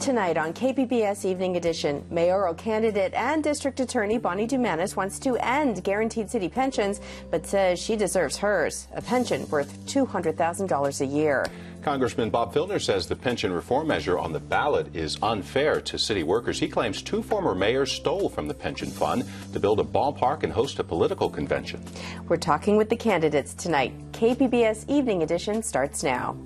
Tonight on KPBS Evening Edition, mayoral candidate and district attorney Bonnie Dumanis wants to end guaranteed city pensions, but says she deserves hers, a pension worth $200,000 a year. Congressman Bob Filner says the pension reform measure on the ballot is unfair to city workers. He claims two former mayors stole from the pension fund to build a ballpark and host a political convention. We're talking with the candidates tonight. KPBS Evening Edition starts now.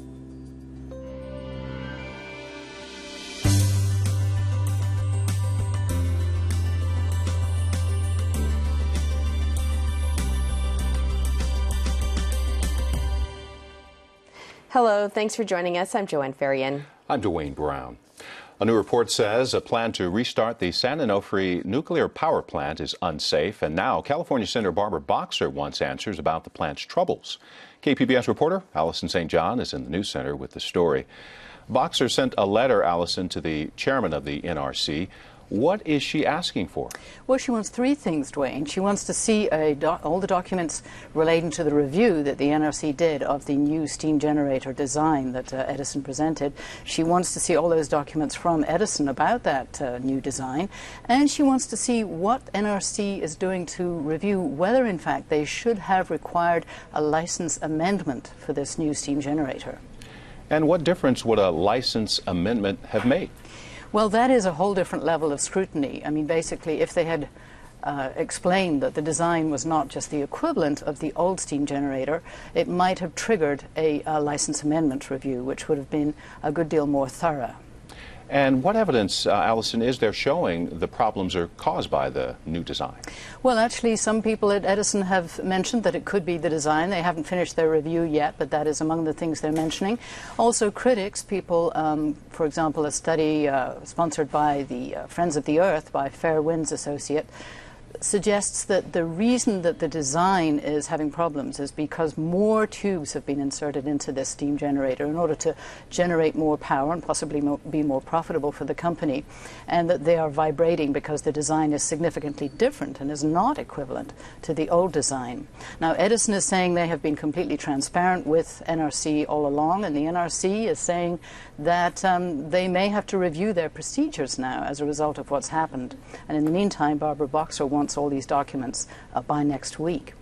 Hello, thanks for joining us. I'm Joanne Ferrian. I'm Dwayne Brown. A new report says a plan to restart the San Onofre nuclear power plant is unsafe, and now California Senator Barbara Boxer wants answers about the plant's troubles. KPBS reporter Allison St. John is in the news center with the story. Boxer sent a letter, Allison, to the chairman of the NRC. What is she asking for? Well, she wants three things, Dwayne. She wants to see all the documents relating to the review that the NRC did of the new steam generator design that Edison presented. She wants to see all those documents from Edison about that new design. And she wants to see what NRC is doing to review whether, in fact, they should have required a license amendment for this new steam generator. And what difference would a license amendment have made? Well, that is a whole different level of scrutiny. I mean, basically, if they had explained that the design was not just the equivalent of the old steam generator, it might have triggered a license amendment review, which would have been a good deal more thorough. And what evidence, Allison, is there showing the problems are caused by the new design? Well, actually, some people at Edison have mentioned that it could be the design. They haven't finished their review yet, but that is among the things they're mentioning. Also, critics, people, for example, a study sponsored by the Friends of the Earth by Fair Winds Associate, suggests that the reason that the design is having problems is because more tubes have been inserted into this steam generator in order to generate more power and possibly be more profitable for the company, and that they are vibrating because the design is significantly different and is not equivalent to the old design. Now, Edison is saying they have been completely transparent with NRC all along, and the NRC is saying that they may have to review their procedures now as a result of what's happened. And in the meantime, Barbara Boxer wants all these documents by next week.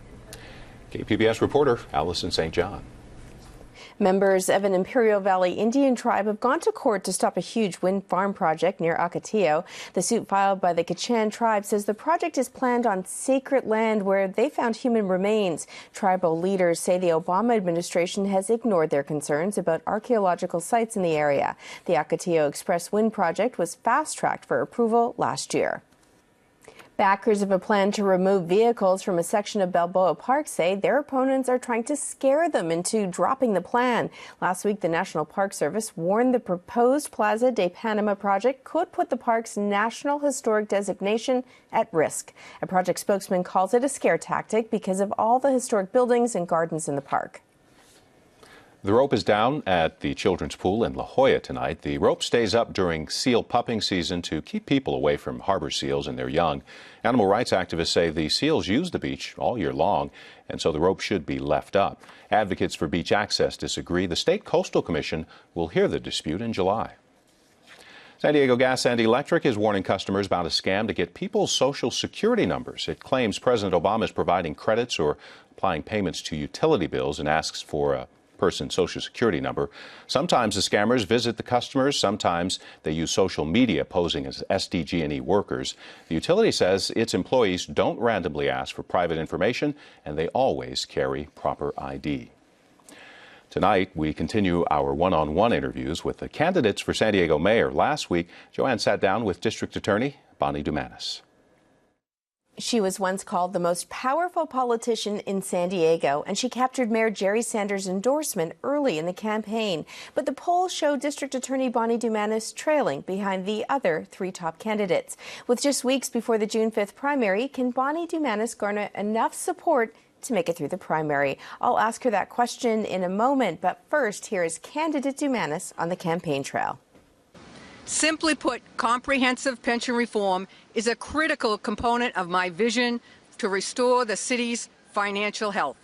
KPBS reporter Allison St. John. Members of an Imperial Valley Indian tribe have gone to court to stop a huge wind farm project near Ocotillo. The suit filed by the Kachan tribe says the project is planned on sacred land where they found human remains. Tribal leaders say the Obama administration has ignored their concerns about archaeological sites in the area. The Ocotillo Express Wind Project was fast-tracked for approval last year. Backers of a plan to remove vehicles from a section of Balboa Park say their opponents are trying to scare them into dropping the plan. Last week, the National Park Service warned the proposed Plaza de Panama project could put the park's National Historic designation at risk. A project spokesman calls it a scare tactic because of all the historic buildings and gardens in the park. The rope is down at the children's pool in La Jolla tonight. The rope stays up during seal pupping season to keep people away from harbor seals and their young. Animal rights activists say the seals use the beach all year long, and so the rope should be left up. Advocates for beach access disagree. The State Coastal Commission will hear the dispute in July. San Diego Gas and Electric is warning customers about a scam to get people's Social Security numbers. It claims President Obama is providing credits or applying payments to utility bills and asks for a person's Social Security number. Sometimes the scammers visit the customers. Sometimes they use social media posing as SDG&E workers. The utility says its employees don't randomly ask for private information, and they always carry proper ID. Tonight, we continue our one-on-one interviews with the candidates for San Diego mayor. Last week, Joanne sat down with District Attorney Bonnie Dumanis. She was once called the most powerful politician in San Diego, and she captured Mayor Jerry Sanders' endorsement early in the campaign. But the polls show District Attorney Bonnie Dumanis trailing behind the other three top candidates. With just weeks before the June 5th primary, can Bonnie Dumanis garner enough support to make it through the primary? I'll ask her that question in a moment, but first, here is candidate Dumanis on the campaign trail. Simply put, comprehensive pension reform is a critical component of my vision to restore the city's financial health.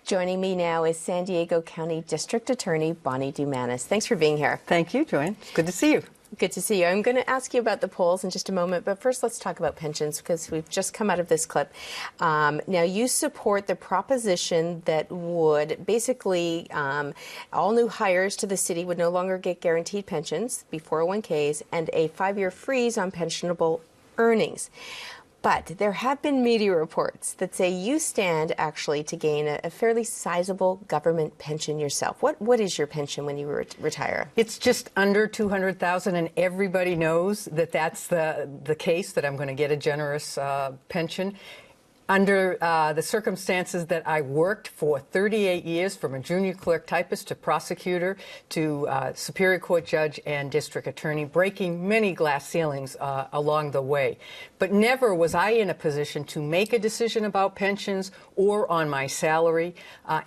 Joining me now is San Diego County District Attorney Bonnie Dumanis. Thanks for being here. Thank you, Joanne. It's good to see you. Good to see you. I'm going to ask you about the polls in just a moment, but first let's talk about pensions because we've just come out of this clip. Now, you support the proposition that would basically all new hires to the city would no longer get guaranteed pensions, be 401ks, and a 5-year freeze on pensionable earnings. But there have been media reports that say you stand actually to gain a fairly sizable government pension yourself. What is your pension when you retire? It's just under $200,000, and everybody knows that that's the case, that I'm going to get a generous pension. Under the circumstances that I worked for 38 years, from a junior clerk typist to prosecutor to Superior Court judge and district attorney, breaking many glass ceilings along the way. But never was I in a position to make a decision about pensions or on my salary.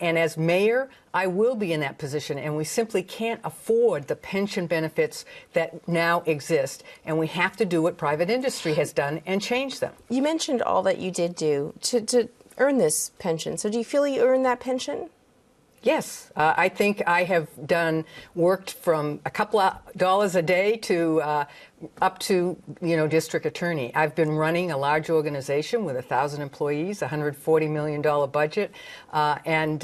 And as mayor, I will be in that position, and we simply can't afford the pension benefits that now exist, and we have to do what private industry has done and change them. You mentioned all that you did do to earn this pension. So do you feel you earned that pension? Yes, I think I have worked from a couple of dollars a day to up to, district attorney. I've been running a large organization with 1,000 employees, $140 million budget, and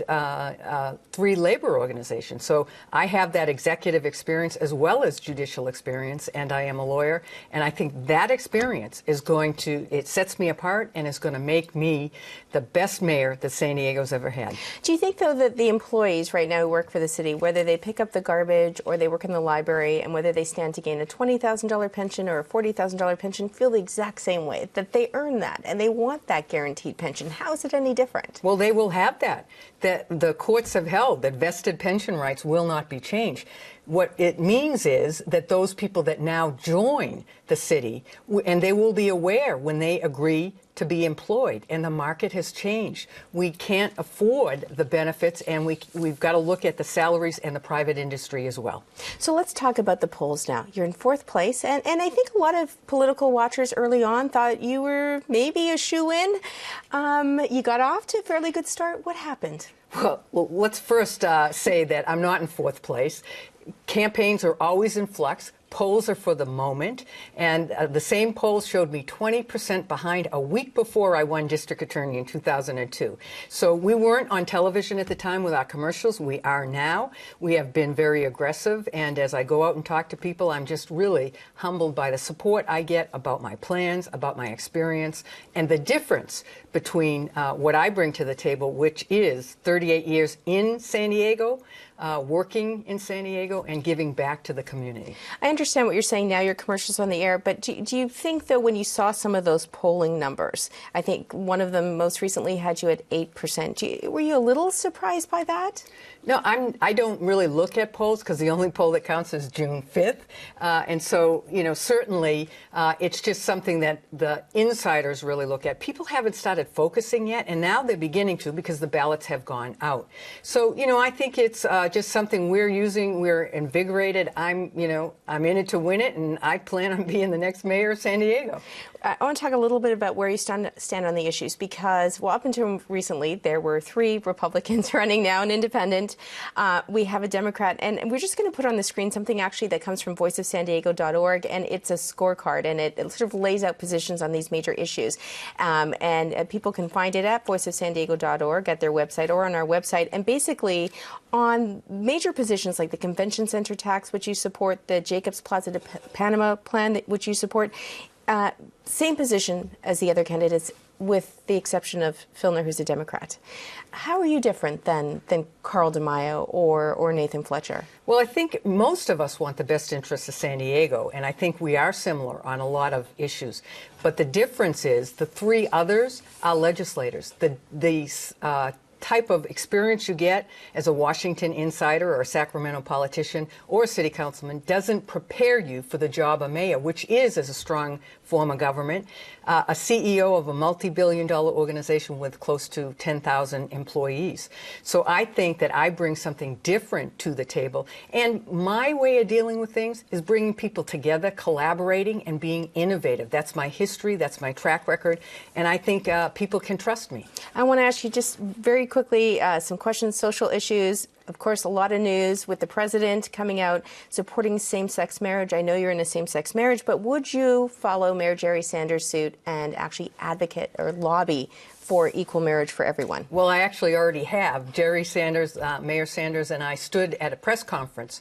3 labor organizations. So I have that executive experience as well as judicial experience, and I am a lawyer. And I think that experience is it sets me apart and is going to make me the best mayor that San Diego's ever had. Do you think, though, that the employees right now who work for the city, whether they pick up the garbage or they work in the library, and whether they stand to gain a $20,000 pension or a $40,000 pension, feel the exact same way, that they earn that and they want that guaranteed pension? How is it any different? Well, they will have that. The courts have held that vested pension rights will not be changed. What it means is that those people that now join the city, and they will be aware when they agree to be employed, and the market has changed. We can't afford the benefits, and we've got to look at the salaries and the private industry as well. So let's talk about the polls now. You're in 4th place, and I think a lot of political watchers early on thought you were maybe a shoo-in. You got off to a fairly good start. What happened? Well, let's first say that I'm not in 4th place. Campaigns are always in flux. Polls are for the moment, and the same polls showed me 20% behind a week before I won district attorney in 2002. So we weren't on television at the time with our commercials. We are now. We have been very aggressive, and as I go out and talk to people, I'm just really humbled by the support I get about my plans, about my experience, and the difference between what I bring to the table, which is 38 years in San Diego, working in San Diego, and giving back to the community. I understand what you're saying now, your commercials on the air, but do you think, though, when you saw some of those polling numbers, I think one of them most recently had you at 8%, were you a little surprised by that? No, I don't really look at polls because the only poll that counts is June 5th. And so, certainly it's just something that the insiders really look at. People haven't started focusing yet, and now they're beginning to because the ballots have gone out. So, I think it's just something we're using. We're invigorated. I'm in it to win it, and I plan on being the next mayor of San Diego. I want to talk a little bit about where you stand on the issues because, up until recently, there were 3 Republicans running now, an independent. We have a Democrat, and we're just going to put on the screen something actually that comes from voiceofsandiego.org, and it's a scorecard, and it sort of lays out positions on these major issues. And people can find it at voiceofsandiego.org, at their website, or on our website. And basically, on major positions like the Convention Center tax, which you support, the Jacobs Plaza to Panama plan, which you support, same position as the other candidates, with the exception of Filner, who's a Democrat. How are you different than Carl DeMaio or Nathan Fletcher? Well, I think most of us want the best interests of San Diego, and I think we are similar on a lot of issues. But the difference is the 3 others are legislators. The type of experience you get as a Washington insider or a Sacramento politician or a city councilman doesn't prepare you for the job of mayor, which is, as a strong form of government, a CEO of a multi-billion-dollar organization with close to 10,000 employees. So I think that I bring something different to the table. And my way of dealing with things is bringing people together, collaborating, and being innovative. That's my history. That's my track record. And I think people can trust me. I want to ask you just very quickly, some questions, social issues. Of course, a lot of news with the president coming out supporting same-sex marriage. I know you're in a same-sex marriage, but would you follow Mayor Jerry Sanders' suit and actually advocate or lobby for equal marriage for everyone? Well, I actually already have. Jerry Sanders, Mayor Sanders, and I stood at a press conference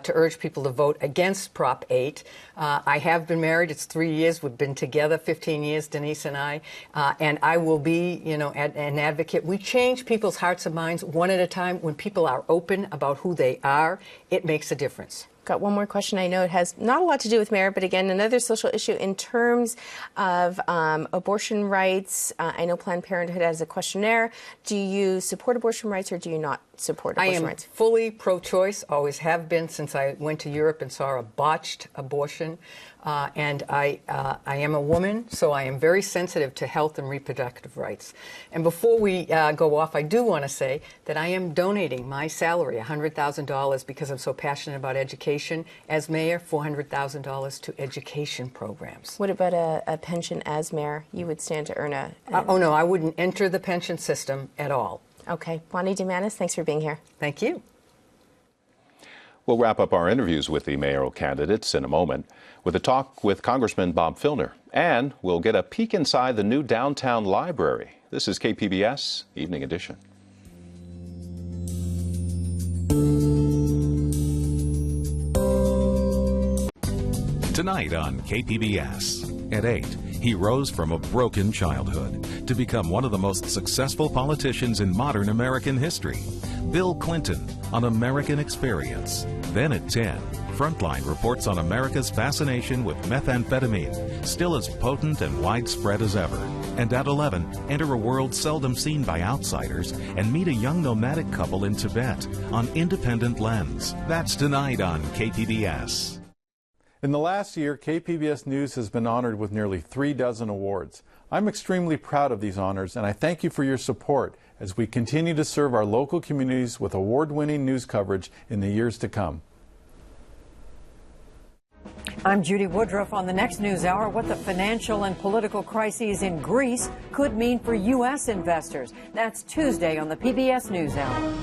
to urge people to vote against Prop 8. I have been married. It's 3 years. We've been together 15 years, Denise and I. And I will be, an advocate. We change people's hearts and minds one at a time. When people are open about who they are, it makes a difference. Got one more question. I know it has not a lot to do with marriage, but again, another social issue in terms of abortion rights. I know Planned Parenthood has a questionnaire. Do you support abortion rights or do you not support abortion rights? I am fully pro-choice, always have been since I went to Europe and saw a botched abortion. And I am a woman, so I am very sensitive to health and reproductive rights. And before we go off, I do want to say that I am donating my salary, $100,000, because I'm so passionate about education. As mayor, $400,000 to education programs. What about a pension as mayor? You would stand to earn a... Oh, no, I wouldn't enter the pension system at all. Okay. Bonnie Dumanis, thanks for being here. Thank you. We'll wrap up our interviews with the mayoral candidates in a moment with a talk with Congressman Bob Filner. And we'll get a peek inside the new downtown library. This is KPBS Evening Edition. Tonight on KPBS at 8, he rose from a broken childhood to become one of the most successful politicians in modern American history. Bill Clinton on American Experience. Then at 10, Frontline reports on America's fascination with methamphetamine, still as potent and widespread as ever. And at 11, enter a world seldom seen by outsiders and meet a young nomadic couple in Tibet on Independent Lens. That's tonight on KPBS. In the last year, KPBS News has been honored with nearly 3 dozen awards. I'm extremely proud of these honors, and I thank you for your support as we continue to serve our local communities with award-winning news coverage in the years to come. I'm Judy Woodruff. On the next News Hour, what the financial and political crises in Greece could mean for U.S. investors. That's Tuesday on the PBS News Hour.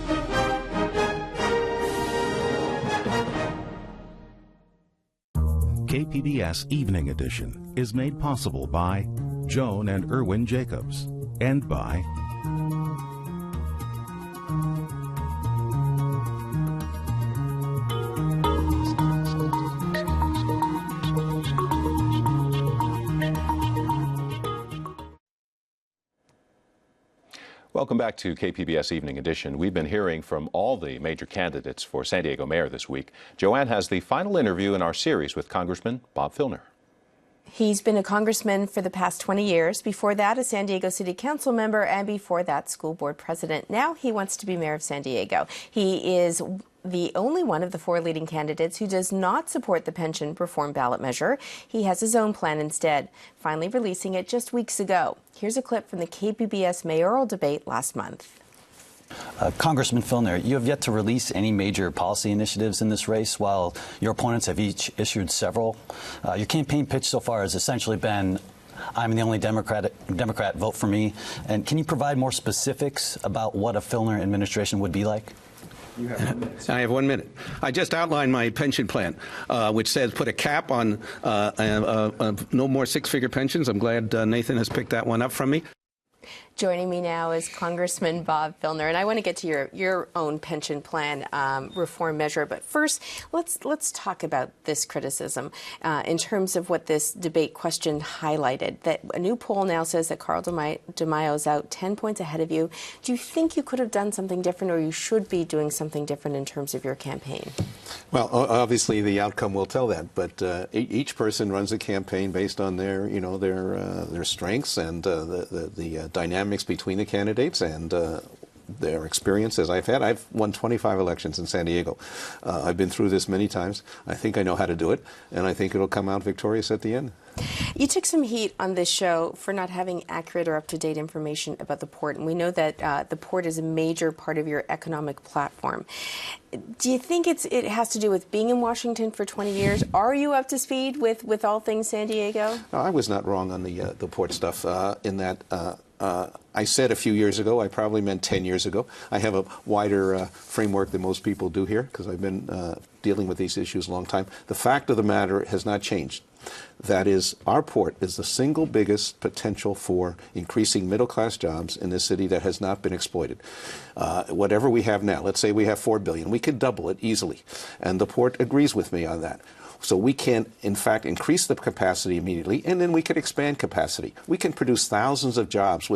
KPBS Evening Edition is made possible by Joan and Erwin Jacobs and by Welcome back to KPBS Evening Edition. We've been hearing from all the major candidates for San Diego mayor this week. Joanne has the final interview in our series with Congressman Bob Filner. He's been a congressman for the past 20 years. Before that, a San Diego City Council member, and before that, school board president. Now he wants to be mayor of San Diego. He is the only one of the 4 leading candidates who does not support the pension reform ballot measure. He has his own plan instead, finally releasing it just weeks ago. Here's a clip from the KPBS mayoral debate last month. Congressman Filner, you have yet to release any major policy initiatives in this race, while your opponents have each issued several. Your campaign pitch so far has essentially been, I'm the only Democrat, vote for me. And can you provide more specifics about what a Filner administration would be like? You have 1 minute. I have 1 minute. I just outlined my pension plan, which says put a cap on no more 6-figure pensions. I'm glad Nathan has picked that one up from me. Joining me now is Congressman Bob Filner, and I want to get to your own pension plan reform measure. But first, let's talk about this criticism in terms of what this debate question highlighted. That a new poll now says that Carl DeMaio is out 10 points ahead of you. Do you think you could have done something different, or you should be doing something different in terms of your campaign? Well, obviously the outcome will tell that, but each person runs a campaign based on their strengths and the dynamics between the candidates and their experiences. I've won 25 elections in San Diego. I've been through this many times. I think I know how to do it, and I think it'll come out victorious at the end. You took some heat on this show for not having accurate or up-to-date information about the port, and we know that the port is a major part of your economic platform. Do you think it has to do with being in Washington for 20 years? Are you up to speed with all things San Diego? No, I was not wrong on the port stuff in that I said a few years ago, I probably meant 10 years ago. I have a wider framework than most people do here because I've been dealing with these issues a long time. The fact of the matter has not changed. That is, our port is the single biggest potential for increasing middle-class jobs in this city that has not been exploited. Whatever we have now, let's say we have $4 billion, we could double it easily. And the port agrees with me on that. So we can, in fact, increase the capacity immediately, and then we can expand capacity. We can produce thousands of jobs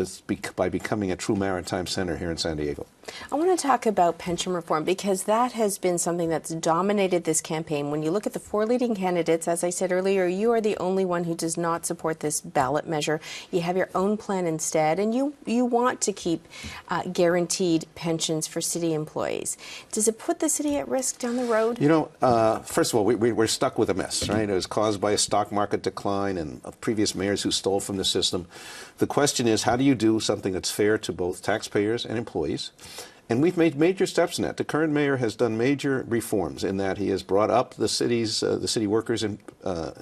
by becoming a true maritime center here in San Diego. I want to talk about pension reform because that has been something that's dominated this campaign. When you look at the 4 leading candidates, as I said earlier, you are the only one who does not support this ballot measure. You have your own plan instead, and you want to keep guaranteed pensions for city employees. Does it put the city at risk down the road? You know, first of all, we're stuck with a mess, right? It was caused by a stock market decline and previous mayors who stole from the system. The question is, how do you do something that's fair to both taxpayers and employees? And we've made major steps in that. The current mayor has done major reforms in that he has brought up the city workers'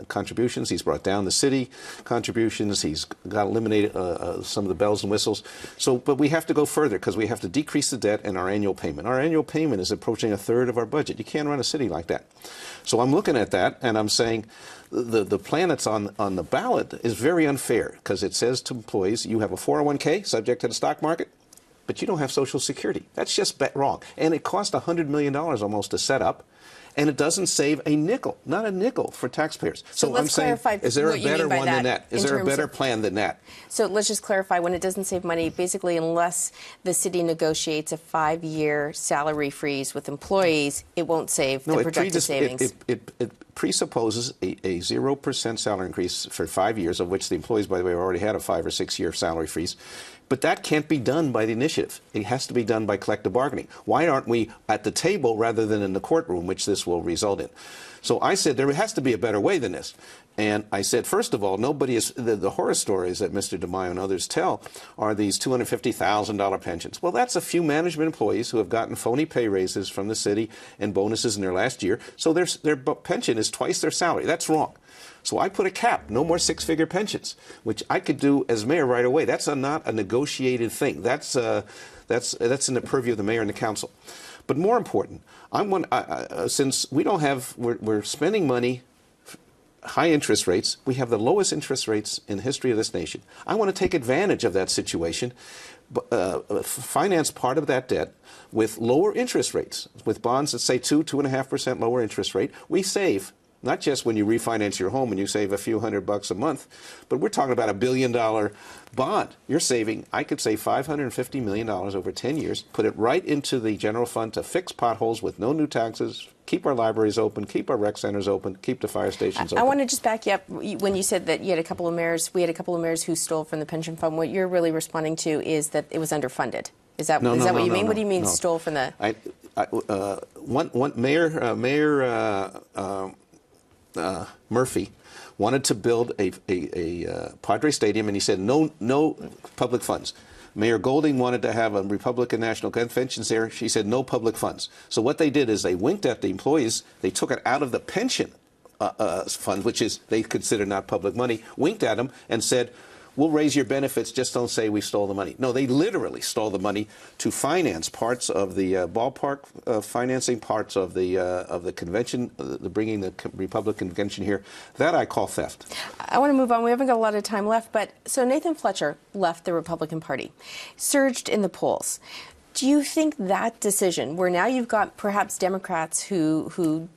contributions. He's brought down the city contributions. He's got eliminated some of the bells and whistles. So, but we have to go further because we have to decrease the debt and our annual payment. Our annual payment is approaching 1/3 of our budget. You can't run a city like that. So I'm looking at that and I'm saying the plan that's on the ballot is very unfair because it says to employees, you have a 401k subject to the stock market, but you don't have Social Security. That's just wrong. And it cost $100 million almost to set up. And it doesn't save a nickel, not a nickel for taxpayers. So I'm saying, is there a better one than that? Is there a better plan than that? So let's just clarify, when it doesn't save money, basically unless the city negotiates a 5-year salary freeze with employees, it won't save the projected savings. It presupposes a 0% salary increase for 5 years, of which the employees, by the way, already had a 5 or 6 year salary freeze. But that can't be done by the initiative. It has to be done by collective bargaining. Why aren't we at the table rather than in the courtroom, which this will result in? So I said there has to be a better way than this. And I said, first of all, nobody is, the horror stories that Mr. DeMaio and others tell are these $250,000 pensions. Well, that's a few management employees who have gotten phony pay raises from the city and bonuses in their last year. So their pension is twice their salary. That's wrong. So I put a cap, no more 6-figure pensions, which I could do as mayor right away. That's not a negotiated thing. That's in the purview of the mayor and the council. But more important, since we don't have, we're spending money, high interest rates. We have the lowest interest rates in the history of this nation. I want to take advantage of that situation, finance part of that debt with lower interest rates, with bonds that say 2.5% lower interest rate. We save. Not just when you refinance your home and you save a few $100 a month, but we're talking about $1 billion bond. You're saving, I could say $550 million over 10 years, put it right into the general fund to fix potholes with no new taxes, keep our libraries open, keep our rec centers open, keep the fire stations open. I want to just back you up. When you said that you had a couple of mayors, we had a couple of mayors who stole from the pension fund, what you're really responding to is that it was underfunded. Is that what you mean? What do you mean stole from the... Murphy wanted to build a Padre Stadium, and he said no public funds. Mayor Golding wanted to have a Republican National Convention there. She said no public funds. So what they did is they winked at the employees. They took it out of the pension fund, which is they consider not public money, winked at them and said, we'll raise your benefits, just don't say we stole the money. No, they literally stole the money to finance parts of the ballpark financing, parts of the convention, bringing the Republican convention here. That I call theft. I want to move on. We haven't got a lot of time left, but so Nathan Fletcher left the Republican Party, surged in the polls. Do you think that decision, where now you've got perhaps Democrats who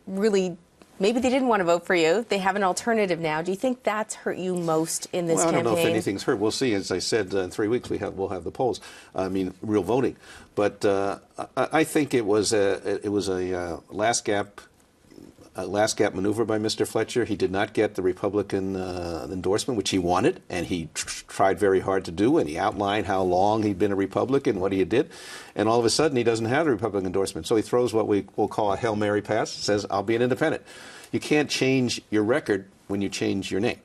really... Maybe they didn't want to vote for you. They have an alternative now. Do you think that's hurt you most in this campaign? I don't know if anything's hurt. We'll see. As I said, in 3 weeks we'll have the polls. I mean, real voting. But I think it was a last gap maneuver by Mr. Fletcher. He did not get the Republican endorsement, which he wanted, and he tried very hard to do. And he outlined how long he'd been a Republican, what he did, and all of a sudden he doesn't have the Republican endorsement. So he throws what we will call a Hail Mary pass. Says, "I'll be an independent." You can't change your record when you change your name.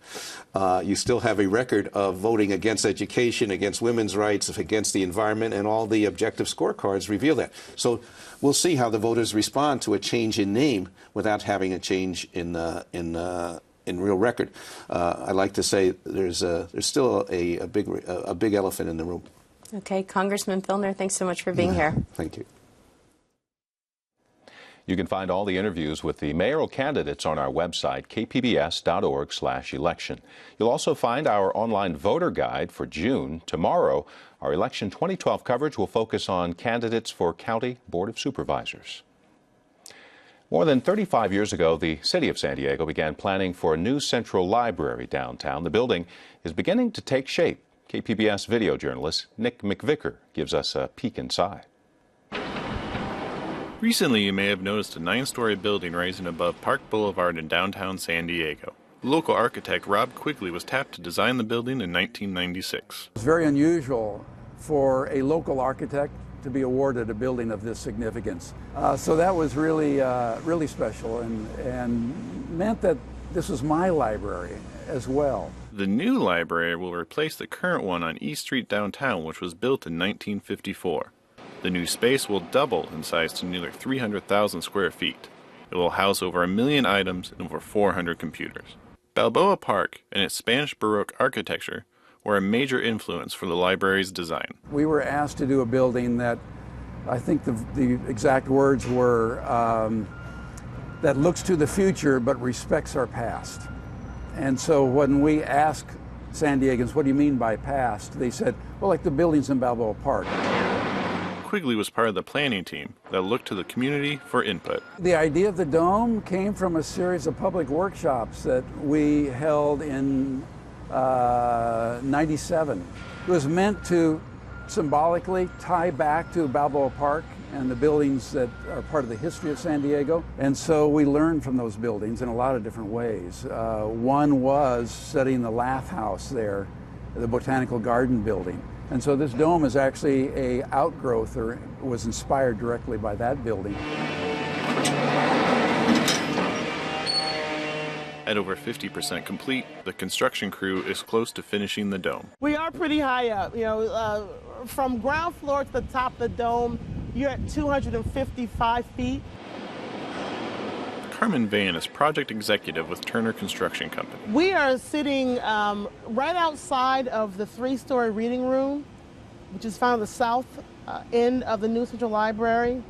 You still have a record of voting against education, against women's rights, against the environment, and all the objective scorecards reveal that. So we'll see how the voters respond to a change in name without having a change in in real record. I like to say there's still a big elephant in the room. Okay, Congressman Filner, thanks so much for being here. Thank you. You can find all the interviews with the mayoral candidates on our website, kpbs.org/election. You'll also find our online voter guide for June. Tomorrow, our election 2012 coverage will focus on candidates for County Board of Supervisors. More than 35 years ago, the city of San Diego began planning for a new central library downtown. The building is beginning to take shape. KPBS video journalist Nick McVicker gives us a peek inside. Recently, you may have noticed a 9-story building rising above Park Boulevard in downtown San Diego. Local architect Rob Quigley was tapped to design the building in 1996. It's very unusual for a local architect to be awarded a building of this significance. So that was really, really special and meant that this was my library as well. The new library will replace the current one on East Street downtown, which was built in 1954. The new space will double in size to nearly 300,000 square feet. It will house over 1 million items and over 400 computers. Balboa Park and its Spanish Baroque architecture were a major influence for the library's design. We were asked to do a building that, I think the exact words were, that looks to the future but respects our past. And so when we asked San Diegans, what do you mean by past? They said, well, like the buildings in Balboa Park. Quigley was part of the planning team that looked to the community for input. The idea of the dome came from a series of public workshops that we held in '97. It was meant to symbolically tie back to Balboa Park and the buildings that are part of the history of San Diego. And so we learned from those buildings in a lot of different ways. One was setting the Lath House there, the Botanical Garden building. And so this dome is actually a outgrowth, or was inspired directly by that building. At over 50% complete, the construction crew is close to finishing the dome. We are pretty high up. From ground floor to the top of the dome, you're at 255 feet. Carmen Van is project executive with Turner Construction Company. We are sitting right outside of the 3-story reading room, which is found at the south end of the new Central Library.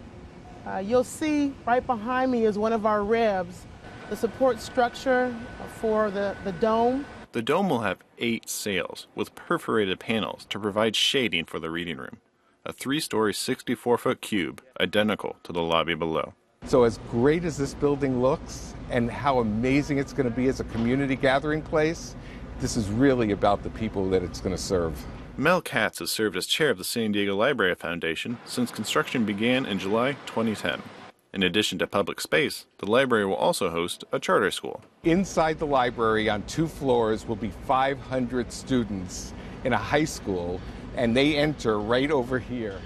You'll see right behind me is one of our ribs, the support structure for the dome. The dome will have 8 sails with perforated panels to provide shading for the reading room. A 3-story, 64-foot cube, identical to the lobby below. So as great as this building looks and how amazing it's going to be as a community gathering place, this is really about the people that it's going to serve. Mel Katz has served as chair of the San Diego Library Foundation since construction began in July 2010. In addition to public space, the library will also host a charter school. Inside the library on 2 floors will be 500 students in a high school, and they enter right over here,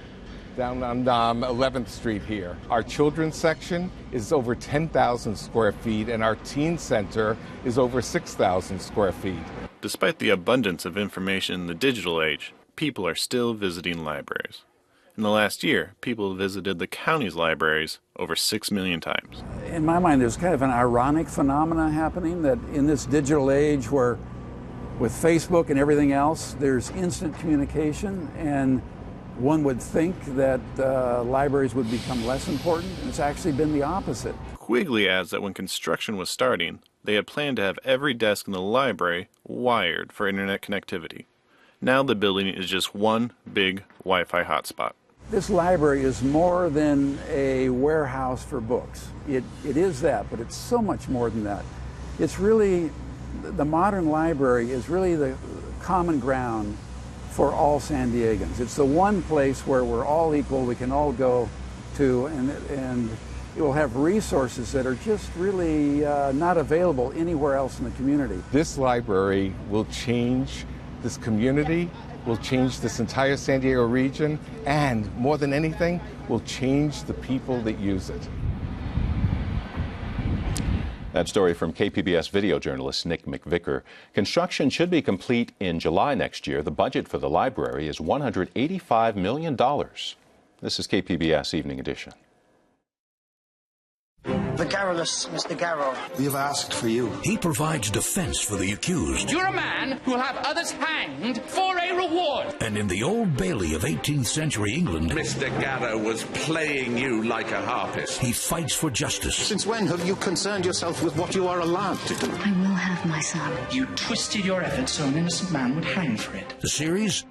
down on 11th Street here. Our children's section is over 10,000 square feet, and our teen center is over 6,000 square feet. Despite the abundance of information in the digital age, people are still visiting libraries. In the last year, people visited the county's libraries over 6 million times. In my mind, there's kind of an ironic phenomena happening that in this digital age where with Facebook and everything else, there's instant communication, and one would think that libraries would become less important. It's actually been the opposite. Quigley adds that when construction was starting, they had planned to have every desk in the library wired for internet connectivity. Now the building is just one big Wi-Fi hotspot. This library is more than a warehouse for books. It is that, but it's so much more than that. It's really, the modern library is really the common ground for all San Diegans. It's the one place where we're all equal, we can all go to, and it will have resources that are just really not available anywhere else in the community. This library will change this community, will change this entire San Diego region, and more than anything, will change the people that use it. That story from KPBS video journalist Nick McVicker. Construction should be complete in July next year. The budget for the library is $185 million. This is KPBS Evening Edition. The garrulous Mr. Garrow. We have asked for you. He provides defense for the accused. You're a man who'll have others hanged for a reward. And in the Old Bailey of 18th century England, Mr. Garrow was playing you like a harpist. He fights for justice. Since when have you concerned yourself with what you are allowed to do? I will have my son. You twisted your efforts so an innocent man would hang for it. The series,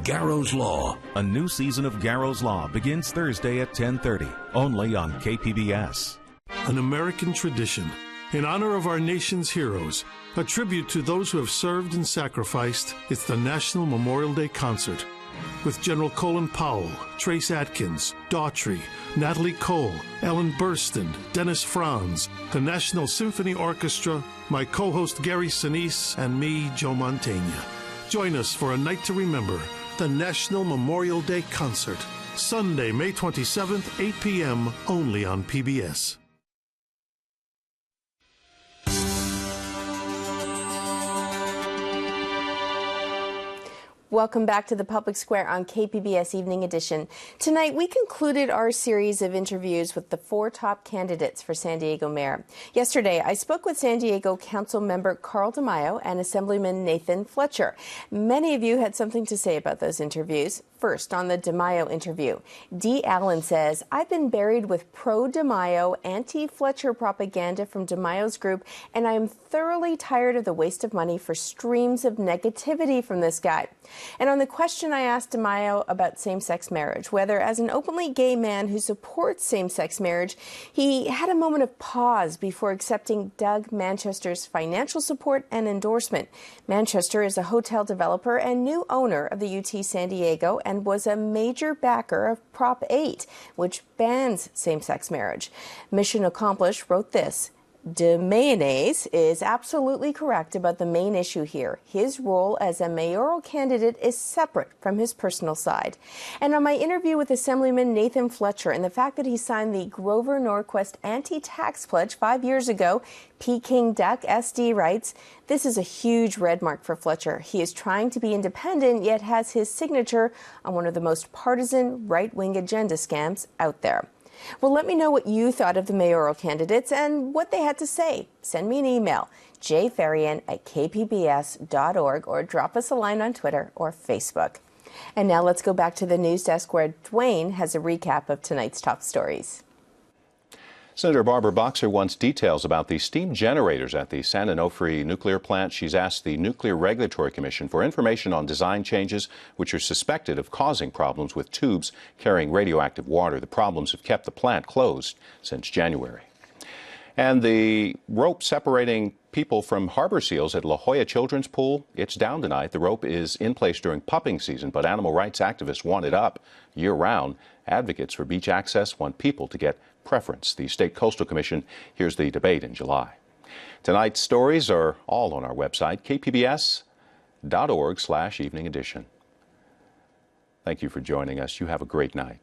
Garrow's Law. A new season of Garrow's Law begins Thursday at 10:30, only on KPBS. An American tradition. In honor of our nation's heroes, a tribute to those who have served and sacrificed, it's the National Memorial Day Concert. With General Colin Powell, Trace Atkins, Daughtry, Natalie Cole, Ellen Burstyn, Dennis Franz, the National Symphony Orchestra, my co-host Gary Sinise, and me, Joe Mantegna. Join us for a night to remember, the National Memorial Day Concert. Sunday, May 27th, 8 p.m., only on PBS. Welcome back to the Public Square on KPBS Evening Edition. Tonight, we concluded our series of interviews with the 4 top candidates for San Diego mayor. Yesterday, I spoke with San Diego Council member Carl DeMaio and Assemblyman Nathan Fletcher. Many of you had something to say about those interviews. First, on the DeMaio interview, Dee Allen says, I've been buried with pro-DeMaio, anti-Fletcher propaganda from DeMaio's group, and I am thoroughly tired of the waste of money for streams of negativity from this guy. And on the question I asked DeMaio about same-sex marriage, whether as an openly gay man who supports same-sex marriage, he had a moment of pause before accepting Doug Manchester's financial support and endorsement. Manchester is a hotel developer and new owner of the UT San Diego and was a major backer of Prop 8, which bans same-sex marriage. Mission Accomplished wrote this. De Mayonnaise is absolutely correct about the main issue here. His role as a mayoral candidate is separate from his personal side. And on my interview with Assemblyman Nathan Fletcher and the fact that he signed the Grover Norquist anti-tax pledge 5 years ago, Peking Duck SD writes, this is a huge red mark for Fletcher. He is trying to be independent, yet has his signature on one of the most partisan right-wing agenda scams out there. Well, let me know what you thought of the mayoral candidates and what they had to say. Send me an email, jfarian@kpbs.org, or drop us a line on Twitter or Facebook. And now let's go back to the news desk where Dwayne has a recap of tonight's top stories. Senator Barbara Boxer wants details about the steam generators at the San Onofre nuclear plant. She's asked the Nuclear Regulatory Commission for information on design changes which are suspected of causing problems with tubes carrying radioactive water. The problems have kept the plant closed since January. And the rope separating people from harbor seals at La Jolla Children's Pool, it's down tonight. The rope is in place during pupping season, but animal rights activists want it up year-round. Advocates for beach access want people to get preference. The State Coastal Commission hears the debate in July. Tonight's stories are all on our website, kpbs.org/evening edition. Thank you for joining us. You have a great night.